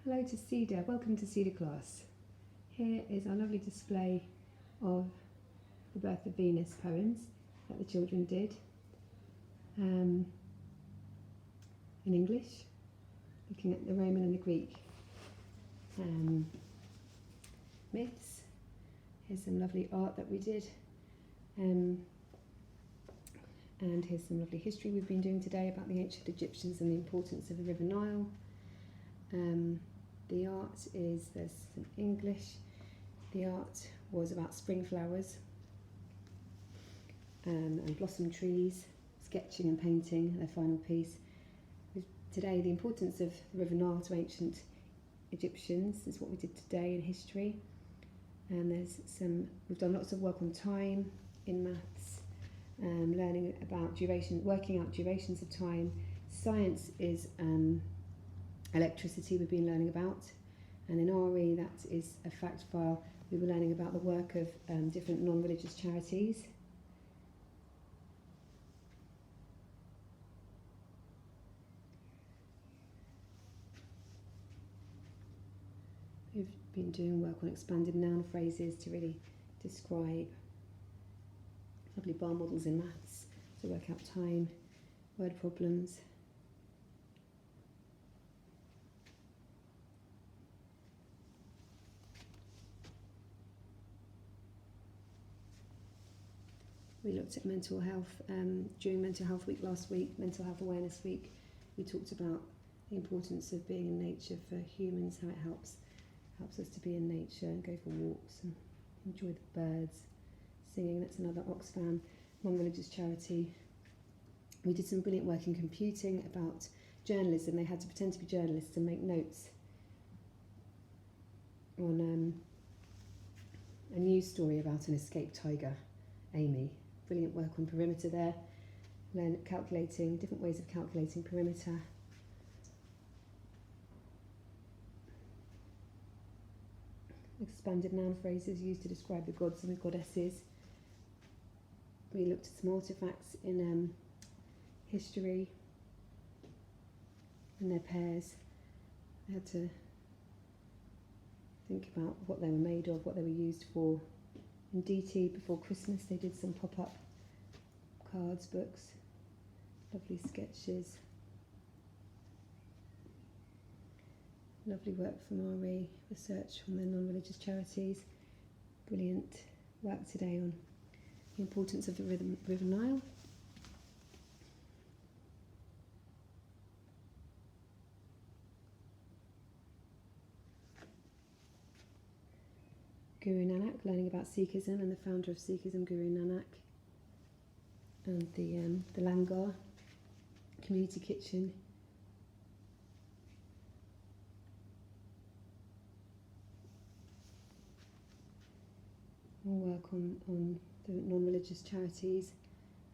Hello to Cedar, welcome to Cedar class. Here is our lovely display of the Birth of Venus poems that the children did in English, looking at the Roman and the Greek myths. Here's some lovely art that we did, and here's some lovely history we've been doing today about the ancient Egyptians and the importance of the River Nile. The art is, there's some English. The art was about spring flowers and blossom trees, sketching and painting, their final piece. Today, the importance of the River Nile to ancient Egyptians is what we did today in history. And we've done lots of work on time in maths, learning about duration, working out durations of time. Science is electricity we've been learning about, and in RE that is a fact file. We were learning about the work of different non-religious charities. We've been doing work on expanded noun phrases to really describe lovely bar models in maths to work out time, word problems. We looked at mental health during Mental Health Week last week, Mental Health Awareness Week. We talked about the importance of being in nature for humans, how it helps us to be in nature and go for walks and enjoy the birds, singing. That's another Oxfam non-religious charity. We did some brilliant work in computing about journalism. They had to pretend to be journalists and make notes on a news story about an escaped tiger, Amy. Brilliant work on perimeter there. Learn calculating, different ways of calculating perimeter. Expanded noun phrases used to describe the gods and the goddesses. We looked at some artefacts in history and their pairs. I had to think about what they were made of, what they were used for. In DT, before Christmas, they did some pop-up cards, books, lovely sketches. Lovely work from RE, research from the non-religious charities. Brilliant work today on the importance of the River Nile. Guru Nanak, learning about Sikhism and the founder of Sikhism, Guru Nanak. And the Langar community kitchen. More work on the non-religious charities,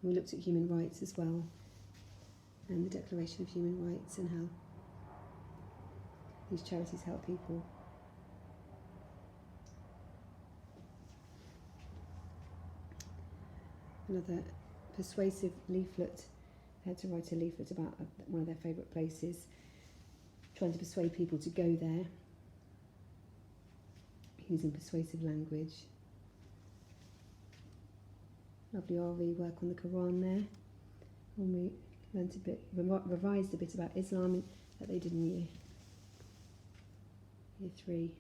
and we looked at human rights as well, and the Declaration of Human Rights and how these charities help people. Another persuasive leaflet. They had to write a leaflet about one of their favourite places, trying to persuade people to go there, using persuasive language. Lovely RE work on the Quran there, and we learnt a bit, revised a bit about Islam that they did in year 3.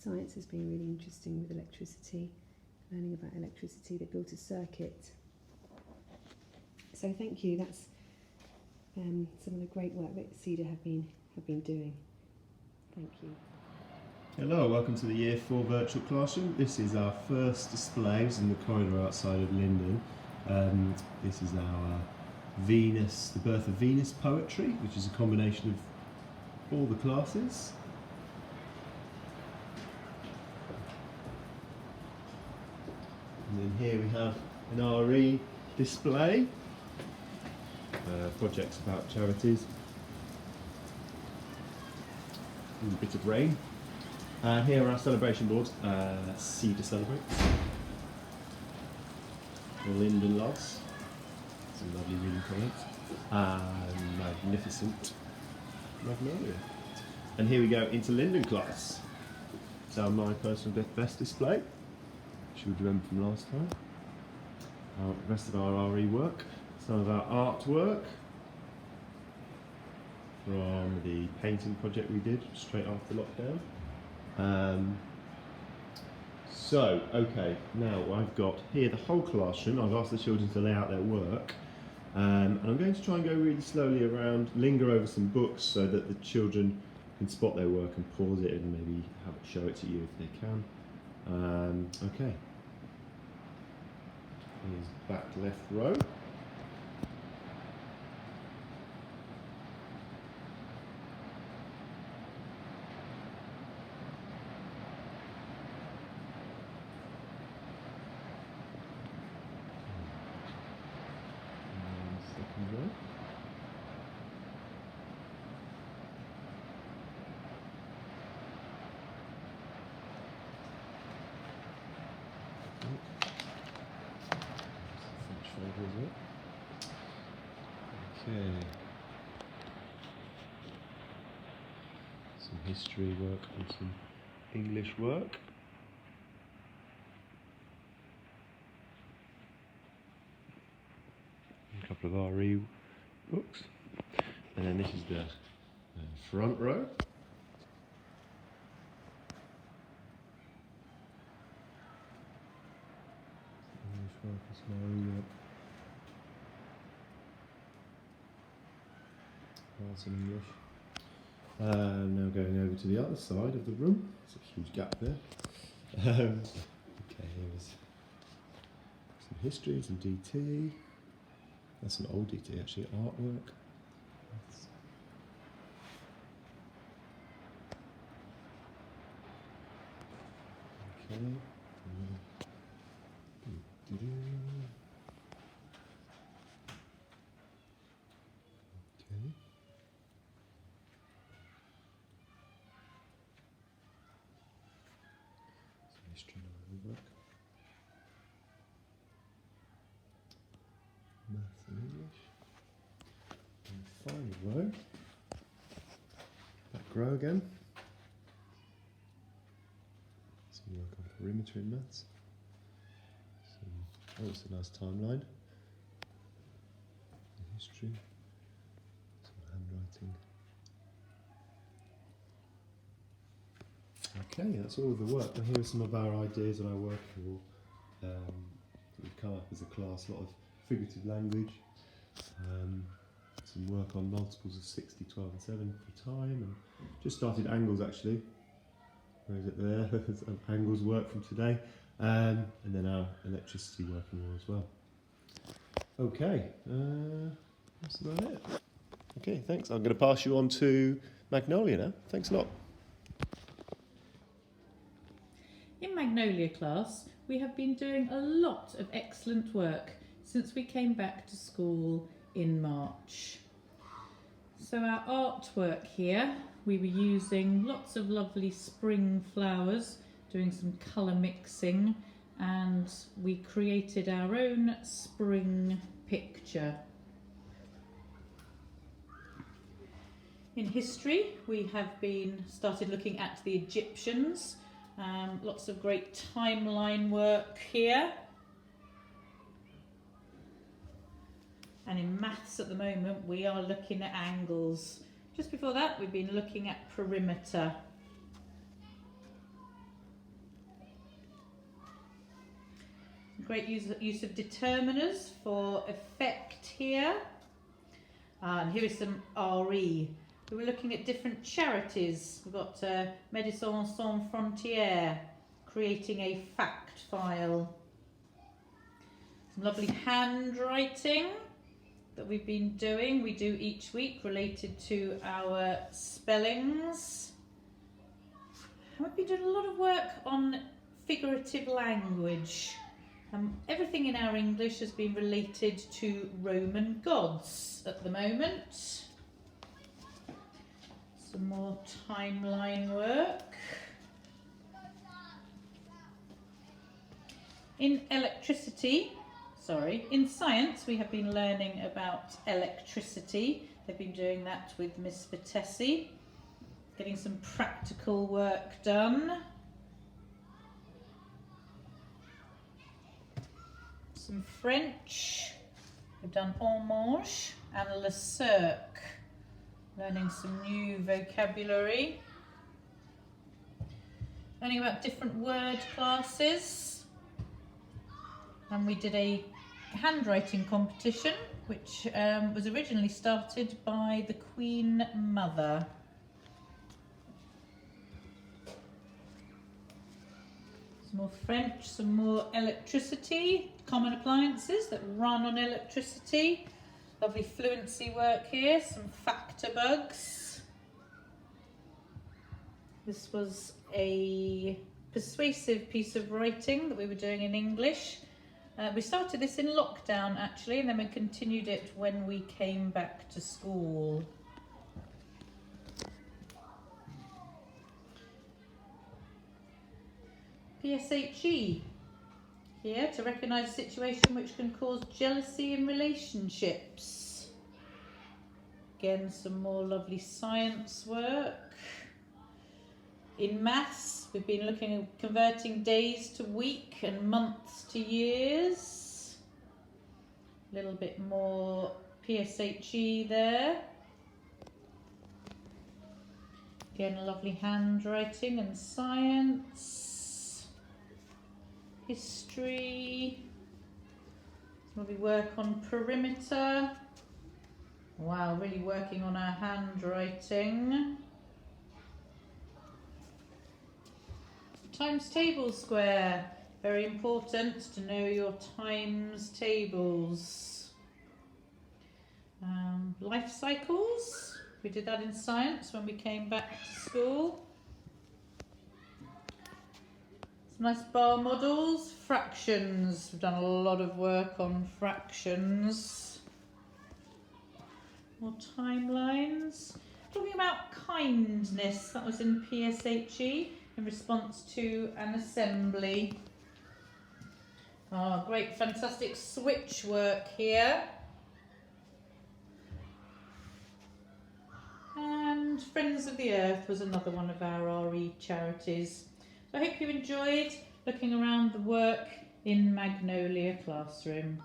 Science has been really interesting with electricity, learning about electricity. They built a circuit. So thank you. That's some of the great work that Cedar have been doing. Thank you. Hello, welcome to the Year 4 virtual classroom. This is our first display. It's in the corridor outside of Linden. This is our Venus, the Birth of Venus poetry, which is a combination of all the classes. And then here we have an RE display, projects about charities. And a bit of rain. Here are our celebration boards. Cedar celebrates. Linden loves. Some lovely reading comments. And magnificent Magnolia. And here we go into Linden class. So my personal best display, which you would remember from last time. The rest of our RE work, some of our artwork from the painting project we did straight after lockdown. Okay, now I've got here the whole classroom. I've asked the children to lay out their work. And I'm going to try and go really slowly around, linger over some books so that the children can spot their work and pause it and maybe show it to you if they can. Okay. Here's back left row. Second row. Okay. Some history work and some English work. A couple of RE books. And then this is the front row. English work and some RE work. Arts and English. Now going over to the other side of the room. There's a huge gap there. Okay, here's some history, some DT. That's an old DT actually, artwork. Okay. Okay. Some history and work. Maths and English. And final row. Back row again. Some work on perimeter in maths. Oh, it's a nice timeline. History. Some handwriting. Okay, that's all of the work. And here are some of our ideas and our work for we've come up as a class, a lot of figurative language, some work on multiples of 60, 12 and 7 for time, and just started angles actually. Where is it there? Some angles work from today, and then our electricity working more as well. Okay, that's about it. Okay, thanks. I'm going to pass you on to Magnolia now. Thanks a lot. In Magnolia class, we have been doing a lot of excellent work since we came back to school in March. So our artwork here, we were using lots of lovely spring flowers, doing some colour mixing, and we created our own spring picture. In history, we have been started looking at the Egyptians. Lots of great timeline work here. And in maths at the moment, we are looking at angles. Just before that, we've been looking at perimeter. Great use of determiners for effect here. And here is some RE. We were looking at different charities. We've got Médecins Sans Frontières, creating a fact file. Some lovely handwriting that we've been doing. We do each week related to our spellings. And we've been doing a lot of work on figurative language. Everything in our English has been related to Roman gods at the moment. Some more timeline work. In science we have been learning about electricity. They've been doing that with Miss Vitesi, getting some practical work done. Some French, we've done orange and le cirque, learning some new vocabulary. Learning about different word classes. And we did a handwriting competition, which was originally started by the Queen Mother. Some more French, some more electricity, common appliances that run on electricity. Lovely fluency work here, some factor bugs. This was a persuasive piece of writing that we were doing in English. We started this in lockdown actually, and then we continued it when we came back to school. PSHE here to recognise a situation which can cause jealousy in relationships. Again, some more lovely science work. In maths, we've been looking at converting days to week and months to years. A little bit more PSHE there. Again, lovely handwriting and science. History. Some lovely work on perimeter. Wow, really working on our handwriting. Times table square, very important to know your times tables. Life cycles, we did that in science when we came back to school. Some nice bar models, fractions, we've done a lot of work on fractions. More timelines. Talking about kindness, that was in PSHE. In response to an assembly. Oh, great, fantastic switch work here. And Friends of the Earth was another one of our RE charities. So I hope you enjoyed looking around the work in Magnolia classroom.